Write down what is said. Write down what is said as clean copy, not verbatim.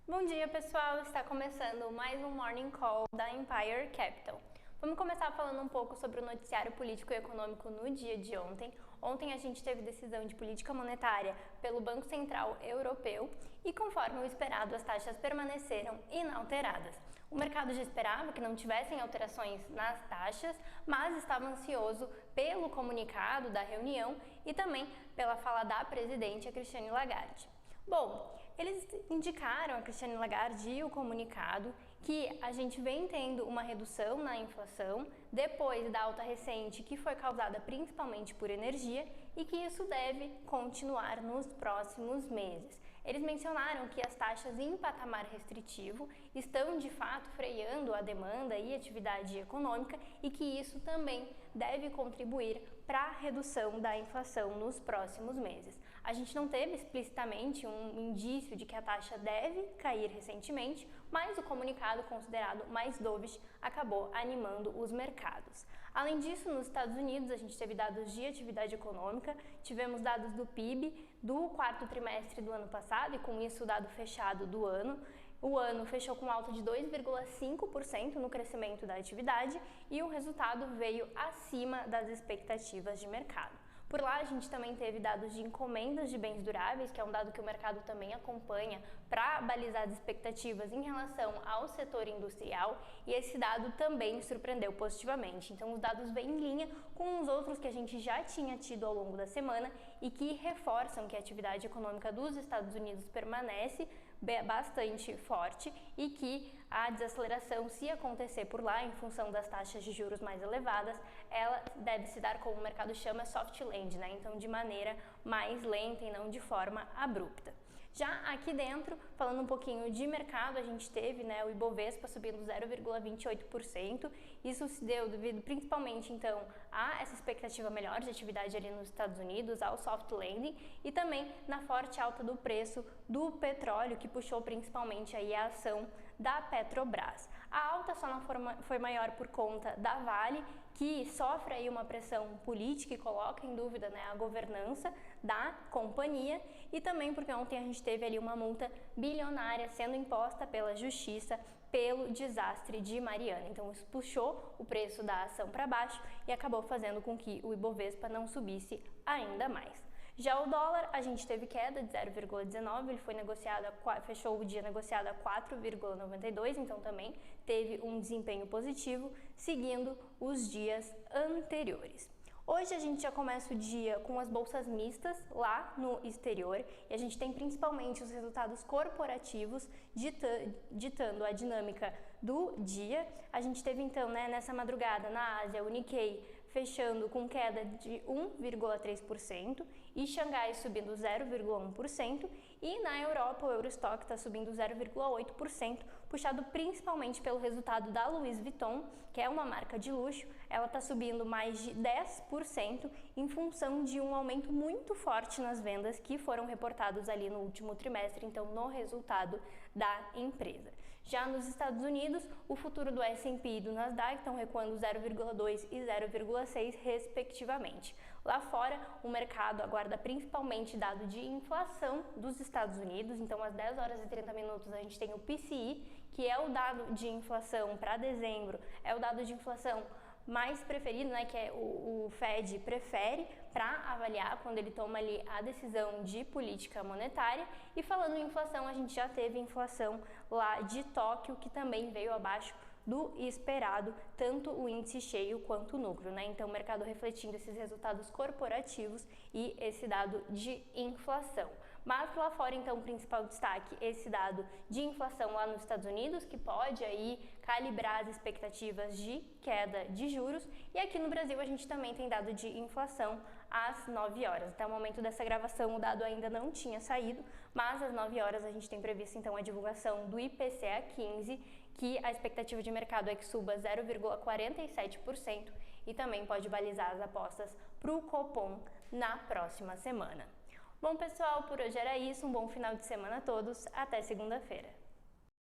Bom dia, pessoal! Está começando mais um Morning Call da Empire Capital. Vamos começar falando um pouco sobre o noticiário político e econômico no dia de ontem. Ontem a gente teve decisão de política monetária pelo Banco Central Europeu e, conforme o esperado, as taxas permaneceram inalteradas. O mercado já esperava que não tivessem alterações nas taxas, mas estava ansioso pelo comunicado da reunião e também pela fala da presidente, a Christine Lagarde. Bom, eles indicaram a Christine Lagarde e o comunicado que a gente vem tendo uma redução na inflação depois da alta recente que foi causada principalmente por energia e que isso deve continuar nos próximos meses. Eles mencionaram que as taxas em patamar restritivo estão de fato freando a demanda e atividade econômica e que isso também deve contribuir para a redução da inflação nos próximos meses. A gente não teve explicitamente um indício de que a taxa deve cair recentemente, mas o comunicado considerado mais dovish acabou animando os mercados. Além disso, nos Estados Unidos, a gente teve dados de atividade econômica, tivemos dados do PIB do quarto trimestre do ano passado e com isso o dado fechado do ano. O ano fechou com alta de 2,5% no crescimento da atividade e o resultado veio acima das expectativas de mercado. Por lá, a gente também teve dados de encomendas de bens duráveis, que é um dado que o mercado também acompanha para balizar as expectativas em relação ao setor industrial, e esse dado também surpreendeu positivamente. Então, os dados vêm em linha com os outros que a gente já tinha tido ao longo da semana e que reforçam que a atividade econômica dos Estados Unidos permanece bastante forte e que a desaceleração, se acontecer por lá em função das taxas de juros mais elevadas, ela deve se dar, como o mercado chama, soft landing, né? Então de maneira mais lenta e não de forma abrupta. Já aqui dentro, falando um pouquinho de mercado, a gente teve, o Ibovespa subindo 0,28%. Isso se deu devido principalmente então a essa expectativa melhor de atividade ali nos Estados Unidos, ao soft landing e também na forte alta do preço do petróleo, que puxou principalmente aí a ação da Petrobras. A alta só não foi maior por conta da Vale, que sofre aí uma pressão política e coloca em dúvida a governança da companhia, e também porque ontem a gente teve ali uma multa bilionária sendo imposta pela justiça pelo desastre de Mariana. Então isso puxou o preço da ação para baixo e acabou fazendo com que o Ibovespa não subisse ainda mais. Já o dólar, a gente teve queda de 0,19, ele foi negociado, fechou o dia negociado a 4,92, então também teve um desempenho positivo, seguindo os dias anteriores. Hoje a gente já começa o dia com as bolsas mistas lá no exterior e a gente tem principalmente os resultados corporativos ditando a dinâmica do dia. A gente teve então nessa madrugada na Ásia o Nikkei fechando com queda de 1,3% e Xangai subindo 0,1% e na Europa o Eurostock está subindo 0,8%, puxado principalmente pelo resultado da Louis Vuitton, que é uma marca de luxo. Ela está subindo mais de 10% em função de um aumento muito forte nas vendas que foram reportados ali no último trimestre, então no resultado da empresa. Já nos Estados Unidos, o futuro do S&P e do Nasdaq estão recuando 0,2 e 0,6% respectivamente. Lá fora, o mercado aguarda principalmente dado de inflação dos Estados Unidos, então às 10 horas e 30 minutos a gente tem o PCI, que é o dado de inflação para dezembro, é o dado de inflação mais preferido, que é o Fed prefere para avaliar quando ele toma ali a decisão de política monetária. E falando em inflação, a gente já teve inflação lá de Tóquio, que também veio abaixo do esperado, tanto o índice cheio quanto o núcleo, Então o mercado refletindo esses resultados corporativos e esse dado de inflação. Mas lá fora, então, o principal destaque, esse dado de inflação lá nos Estados Unidos, que pode aí calibrar as expectativas de queda de juros. E aqui no Brasil a gente também tem dado de inflação às 9 horas. Até o momento dessa gravação o dado ainda não tinha saído, mas às 9 horas a gente tem previsto então a divulgação do IPCA 15, que a expectativa de mercado é que suba 0,47% e também pode balizar as apostas para o Copom na próxima semana. Bom, pessoal, por hoje era isso. Um bom final de semana a todos. Até segunda-feira.